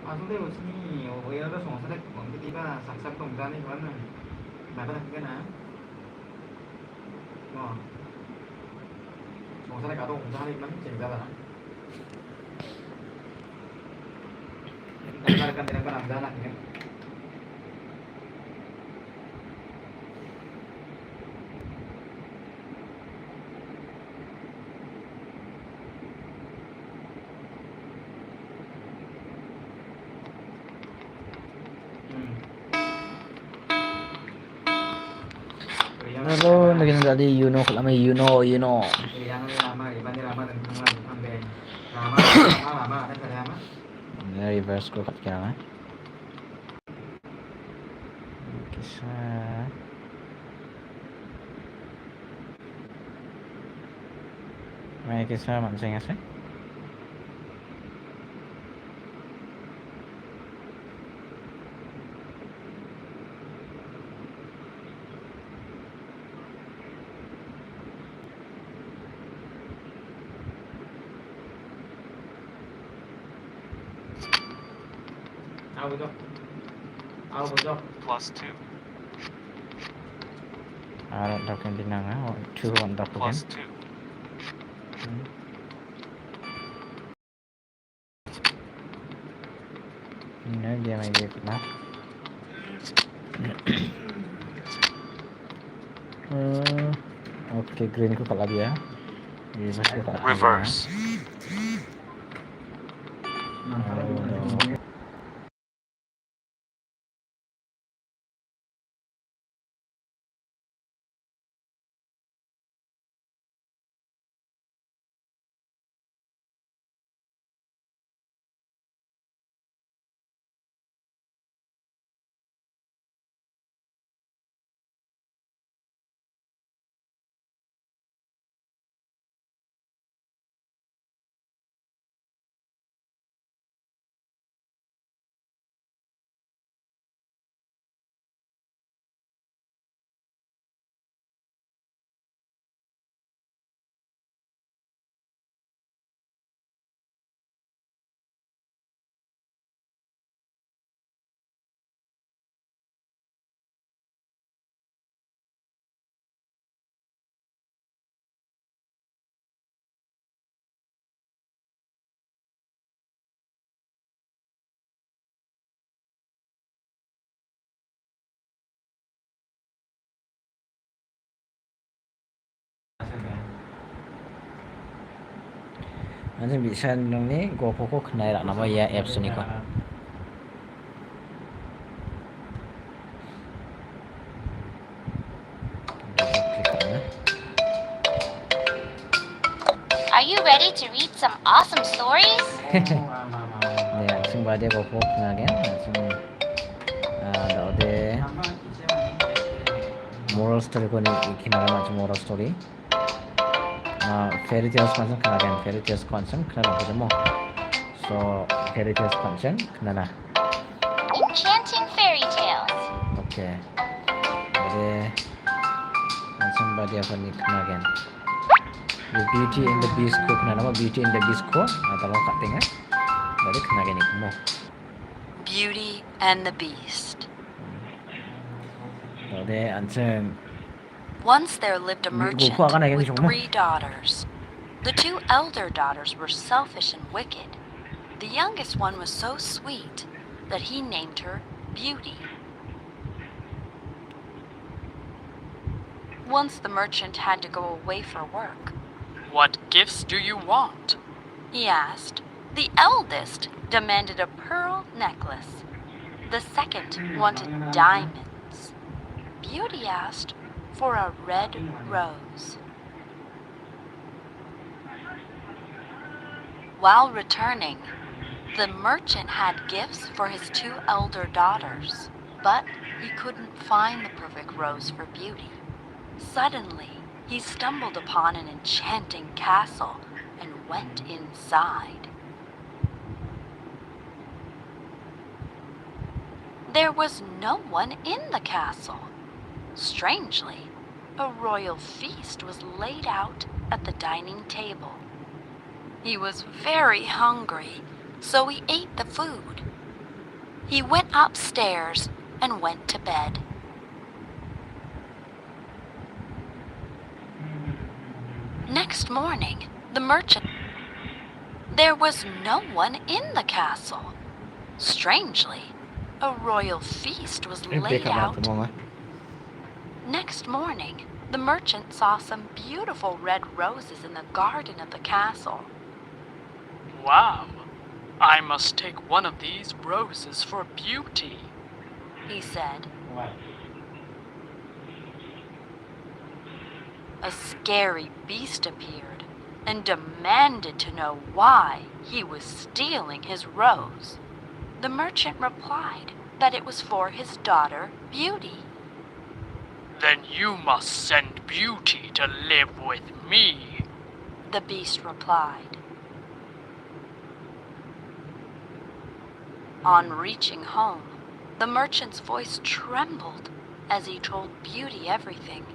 아, 근데 요즘이 오히려 송사래 멍디디가 삭삭 동자니 이거는 나가 그게나 뭐 송사래 가도 공자하니만 쟁자다 남자를 간다는 건 남자나 그게 Hello, naging tadi lama yang lama iban lama dan thang beng lama ada kali lama reverse ko kat kira kisah may kisah mansing আছে Auto +2 Arat token dinanga 2 on top token +2 ini dia may give na okay green ko kalabi ya reverse nanti bisa nih GoPro ko kenai rak nama ya apps ni ko Are you ready to read some awesome stories? 네, langsung baca GoPro kenal kan langsung ada moral story ko ni kenal macam moral story fairy tales macam kenal kan fairy tales macam kenal macam mo so fairy tales macam kenal lah Enchanting fairy tales. okay jadi langsung baca apa ni kenal kan The Beauty and the Beast ko kenal nama Beauty and the Beast ko atau lo kat tengah jadi kenal kan ni mo Beauty and the Beast. jadi langsung Once there lived a merchant Gua akan with nanya 3 daughters. The 2 elder daughters were selfish and wicked. The youngest one was so sweet that he named her Beauty. Once the merchant had to go away for work. What gifts do you want? He asked. The eldest demanded a pearl necklace. The second wanted diamonds. Beauty asked for a red rose. While returning, the merchant had gifts for his 2 elder daughters, but he couldn't find the perfect rose for Beauty. Suddenly, he stumbled upon an enchanting castle and went inside. There was no one in the castle. Strangely, a royal feast was laid out at the dining table. He was very hungry, so he ate the food. He went upstairs and went to bed. Next morning, the merchant... There was no one in the castle. Strangely, a royal feast was laid out. Next morning, the merchant saw some beautiful red roses in the garden of the castle. Wow, I must take one of these roses for Beauty, he said. Why? A scary beast appeared and demanded to know why he was stealing his rose. The merchant replied that it was for his daughter, Beauty. Then you must send Beauty to live with me, the beast replied. On reaching home, the merchant's voice trembled as he told Beauty everything.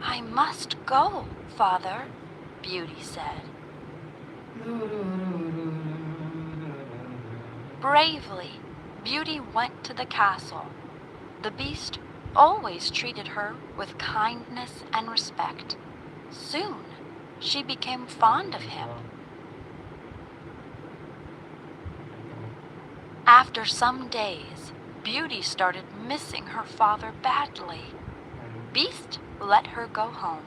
I must go, father, Beauty said. Bravely, Beauty went to the castle. The beast always treated her with kindness and respect. Soon, she became fond of him. After some days, Beauty started missing her father badly. Beast let her go home.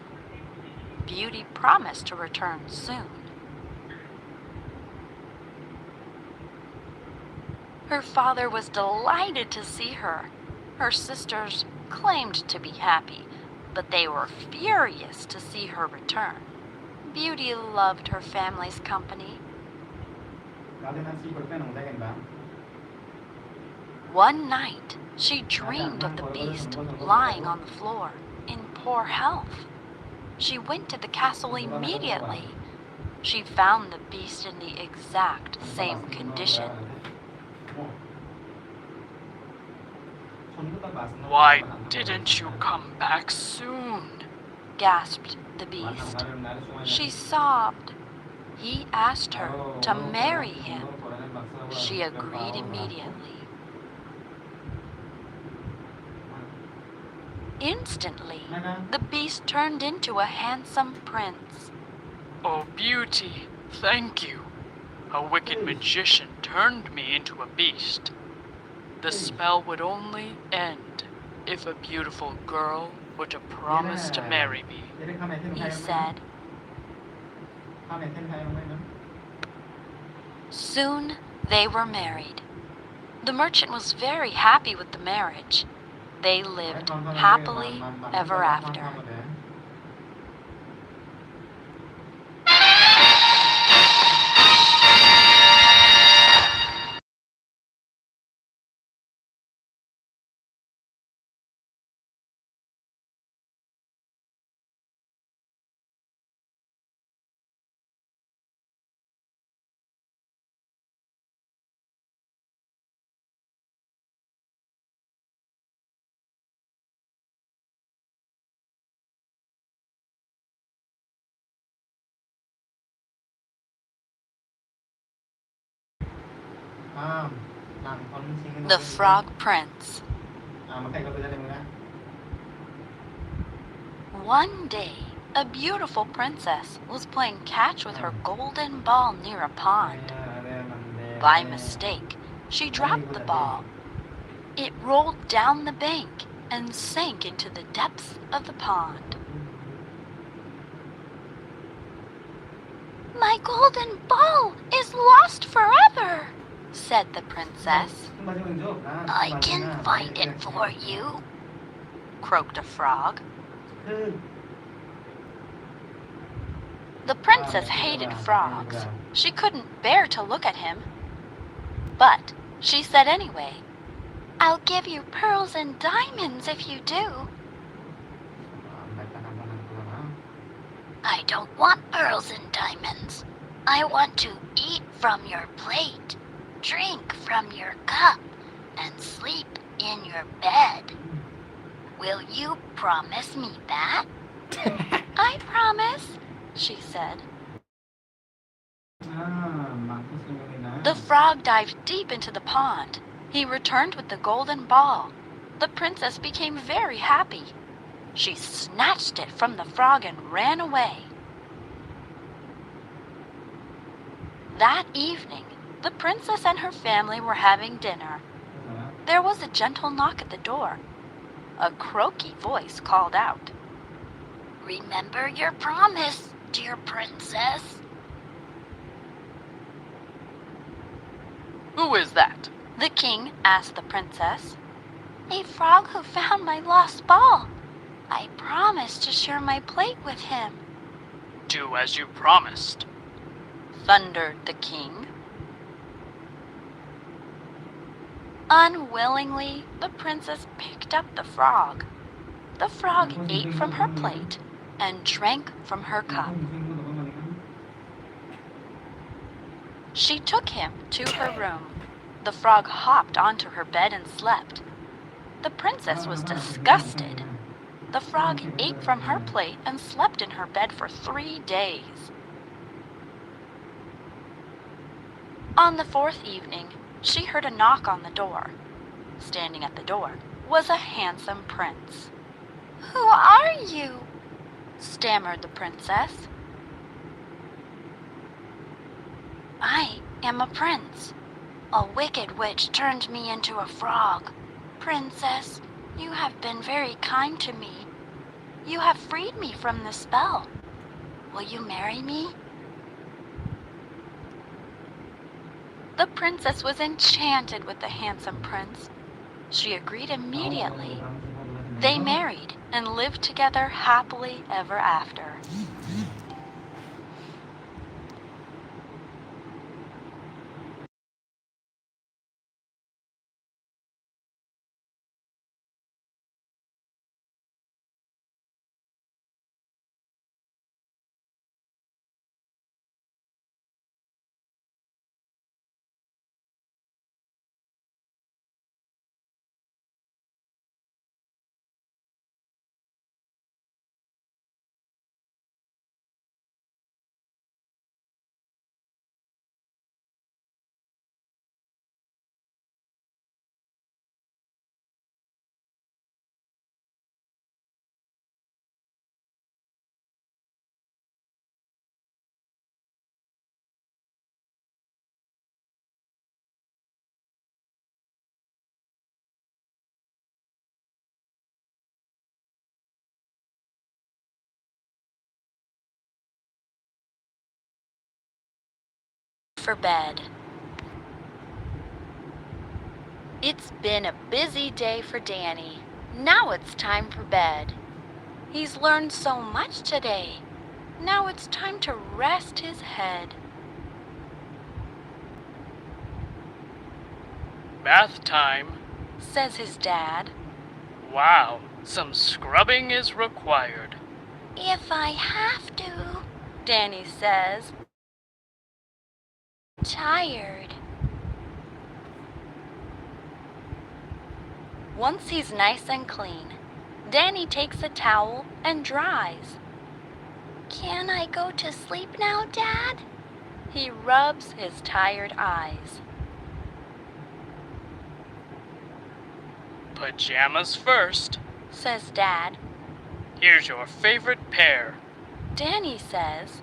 Beauty promised to return soon. Her father was delighted to see her. Her sisters claimed to be happy, but they were furious to see her return. Beauty loved her family's company. One night, she dreamed of the beast lying on the floor in poor health. She went to the castle immediately. She found the beast in the exact same condition. Why didn't you come back soon? Gasped the beast. She sobbed. He asked her to marry him. She agreed immediately. Instantly, the beast turned into a handsome prince. Oh, Beauty, thank you. A wicked magician turned me into a beast. The spell would only end if a beautiful girl were to promise to marry me, he said. Soon they were married. The merchant was very happy with the marriage. They lived happily ever after. The Frog Prince. One day, a beautiful princess was playing catch with her golden ball near a pond. By mistake, she dropped the ball. It rolled down the bank and sank into the depths of the pond. My golden ball is lost forever, said the princess. I can find it for you, croaked a frog. The princess hated frogs. She couldn't bear to look at him. But she said anyway, I'll give you pearls and diamonds if you do. I don't want pearls and diamonds. I want to eat from your plate, drink from your cup, and sleep in your bed. Will you promise me that? I promise, she said. The frog dived deep into the pond. He returned with the golden ball. The princess became very happy. She snatched it from the frog and ran away. That evening, the princess and her family were having dinner. There was a gentle knock at the door. A croaky voice called out, Remember your promise, dear princess. Who is that? The king asked the princess. A frog who found my lost ball. I promised to share my plate with him, Do as you promised. thundered the king. Unwillingly, the princess picked up the frog. The frog ate from her plate and drank from her cup. She took him to her room. The frog hopped onto her bed and slept. The princess was disgusted. The frog ate from her plate and slept in her bed for 3 days. On the 4th evening, she heard a knock on the door. Standing at the door was a handsome prince. Who are you? Stammered the princess. I am a prince. A wicked witch turned me into a frog. Princess, you have been very kind to me. You have freed me from the spell. Will you marry me? The princess was enchanted with the handsome prince. She agreed immediately. They married and lived together happily ever after. For bed. It's been a busy day for Danny. Now it's time for bed. He's learned so much today. Now it's time to rest his head. Bath time. Says his dad. Wow, some scrubbing is required. If I have to. Danny says. Tired. Once he's nice and clean, Danny takes a towel and dries. Can I go to sleep now, Dad? He rubs his tired eyes. Pajamas first. Says Dad. Here's your favorite pair. Danny says,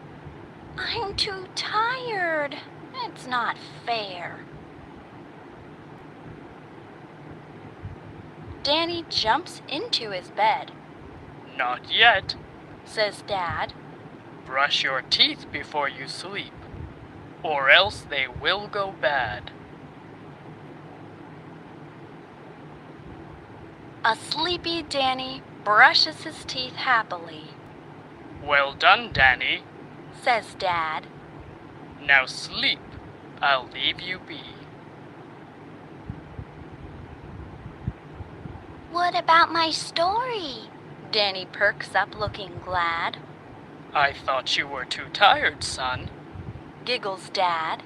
I'm too tired. it's not fair. Danny jumps into his bed. Not yet. Says Dad. Brush your teeth before you sleep, or else they will go bad. A sleepy Danny brushes his teeth happily. Well done, Danny. Says Dad. Now sleep. I'll leave you be. What about my story? Danny perks up looking glad. I thought you were too tired, son. Giggles Dad.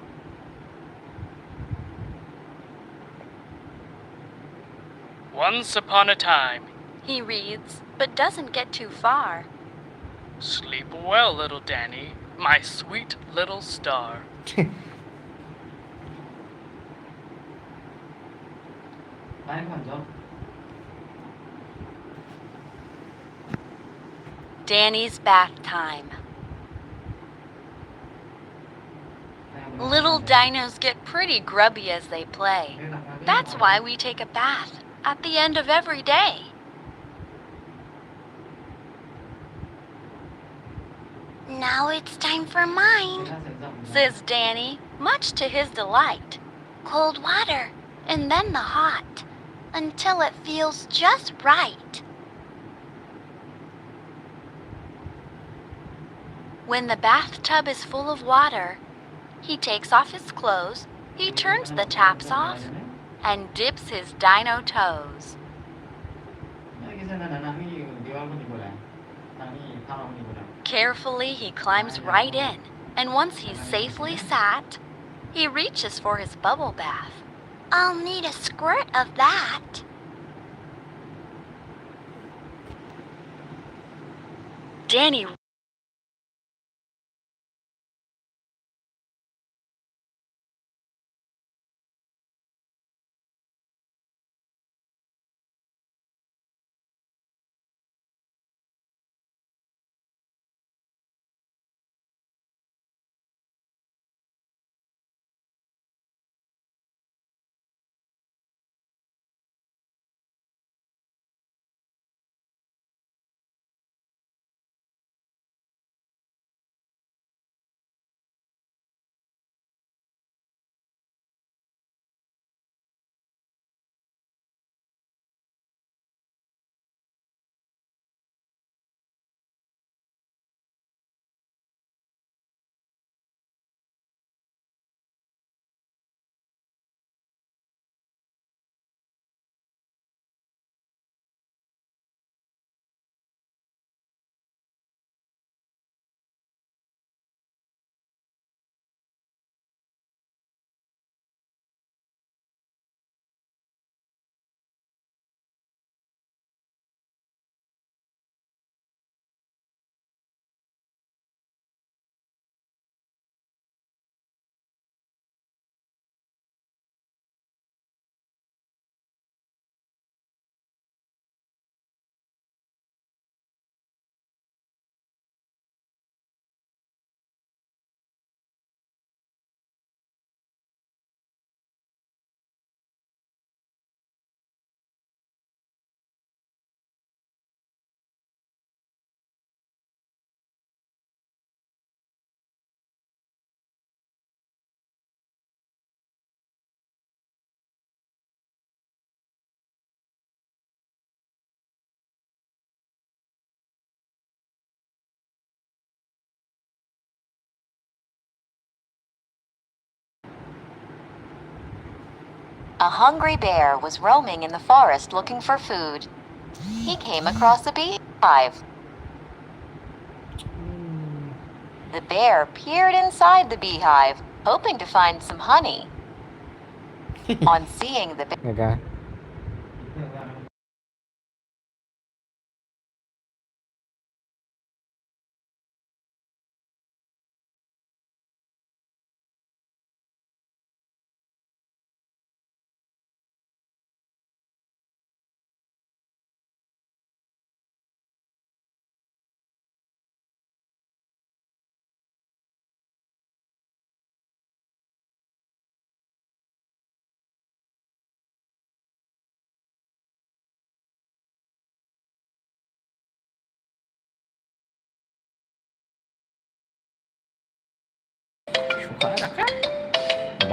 Once upon a time. He reads, but doesn't get too far. Sleep well, little Danny, my sweet little star. Tayo kanjo. Danny's bath time. Little dinos get pretty grubby as they play. That's why we take a bath at the end of every day. Now it's time for mine. Says Danny, much to his delight. Cold water, and then the hot, until it feels just right. When the bathtub is full of water, he takes off his clothes, he turns the taps off, and dips his dino toes. Carefully, he climbs right in, and once he's safely sat, he reaches for his bubble bath. I'll need a squirt of that. Danny A hungry bear was roaming in the forest looking for food. He came across a beehive. The bear peered inside the beehive, hoping to find some honey. On seeing the bear,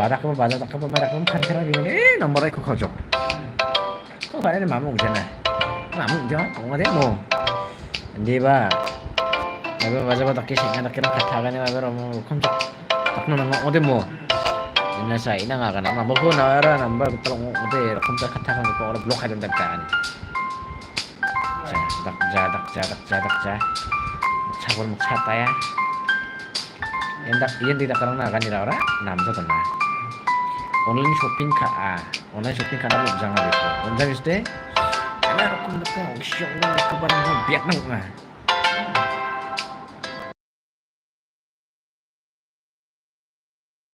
Badak mo kan karena gini nomornya kok kocok. Kok kalian mamung sana? Mamung jo, kok ada mo? Hindi ba? Nabi baca batak kisah anak kira katakan yang baru mau kocok. Tak nang ngode mo. Ina sa ina nga kana mabo ko na ara number talong ngode kocok katakan ko ora blok hadan dagkaan. Dak. Cabur mo chata ya. Iyan tidak karena akan dirawat namza tanah. Online shopping na jangan itu. Onja biste, ana aku nak kau siang nak ke barang biak nang.